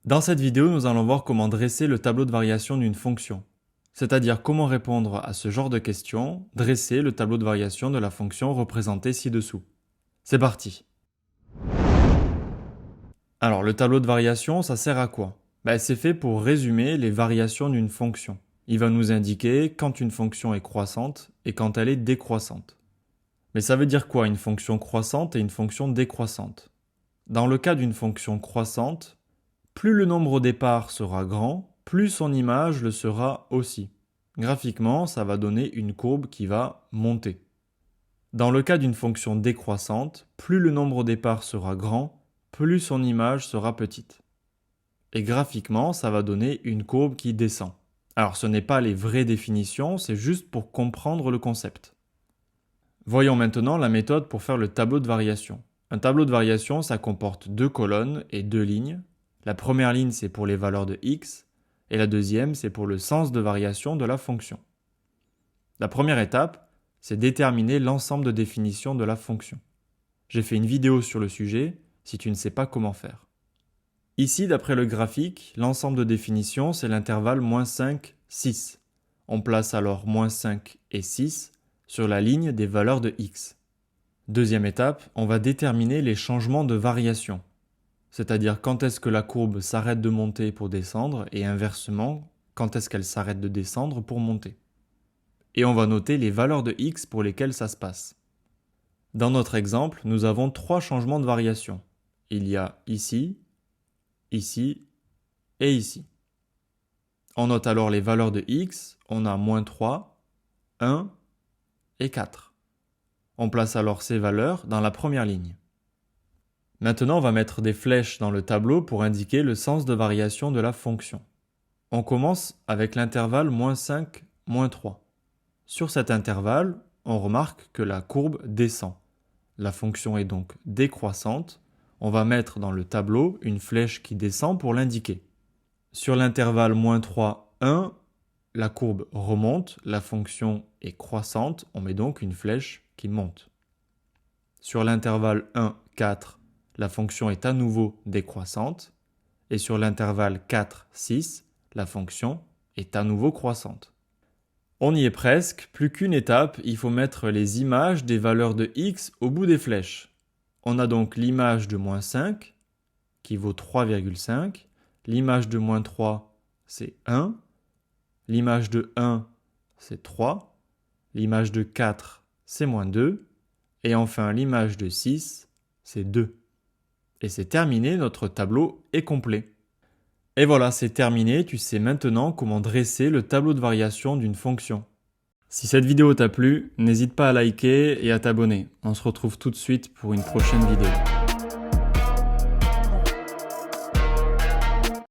Dans cette vidéo, nous allons voir comment dresser le tableau de variation d'une fonction. C'est-à-dire comment répondre à ce genre de questions, dresser le tableau de variation de la fonction représentée ci-dessous. C'est parti. Alors, le tableau de variation, ça sert à quoi? C'est fait pour résumer les variations d'une fonction. Il va nous indiquer quand une fonction est croissante et quand elle est décroissante. Mais ça veut dire quoi une fonction croissante et une fonction décroissante? Dans le cas d'une fonction croissante, plus le nombre au départ sera grand, plus son image le sera aussi. Graphiquement, ça va donner une courbe qui va monter. Dans le cas d'une fonction décroissante, plus le nombre au départ sera grand, plus son image sera petite. Et graphiquement, ça va donner une courbe qui descend. Alors ce n'est pas les vraies définitions, c'est juste pour comprendre le concept. Voyons maintenant la méthode pour faire le tableau de variation. Un tableau de variation, ça comporte 2 colonnes et 2 lignes. La première ligne, c'est pour les valeurs de x, et la deuxième, c'est pour le sens de variation de la fonction. La première étape, c'est déterminer l'ensemble de définitions de la fonction. J'ai fait une vidéo sur le sujet, si tu ne sais pas comment faire. Ici, d'après le graphique, l'ensemble de définitions, c'est l'intervalle -5, 6. On place alors -5 et 6 sur la ligne des valeurs de x. Deuxième étape, on va déterminer les changements de variation. C'est-à-dire quand est-ce que la courbe s'arrête de monter pour descendre et inversement, quand est-ce qu'elle s'arrête de descendre pour monter. Et on va noter les valeurs de x pour lesquelles ça se passe. Dans notre exemple, nous avons 3 changements de variation. Il y a ici, ici et ici. On note alors les valeurs de x, on a -3, 1 et 4. On place alors ces valeurs dans la première ligne. Maintenant, on va mettre des flèches dans le tableau pour indiquer le sens de variation de la fonction. On commence avec l'intervalle -5, -3. Sur cet intervalle, on remarque que la courbe descend. La fonction est donc décroissante. On va mettre dans le tableau une flèche qui descend pour l'indiquer. Sur l'intervalle -3, 1, la courbe remonte, la fonction est croissante, on met donc une flèche qui monte. Sur l'intervalle 1, 4, la fonction est à nouveau décroissante, et sur l'intervalle 4, 6, la fonction est à nouveau croissante. On y est presque, plus qu'une étape, il faut mettre les images des valeurs de x au bout des flèches. On a donc l'image de -5, qui vaut 3,5, l'image de -3, c'est 1, l'image de 1, c'est 3, l'image de 4, c'est -2, et enfin l'image de 6, c'est 2. Et c'est terminé, notre tableau est complet. Et voilà, c'est terminé, tu sais maintenant comment dresser le tableau de variation d'une fonction. Si cette vidéo t'a plu, n'hésite pas à liker et à t'abonner. On se retrouve tout de suite pour une prochaine vidéo.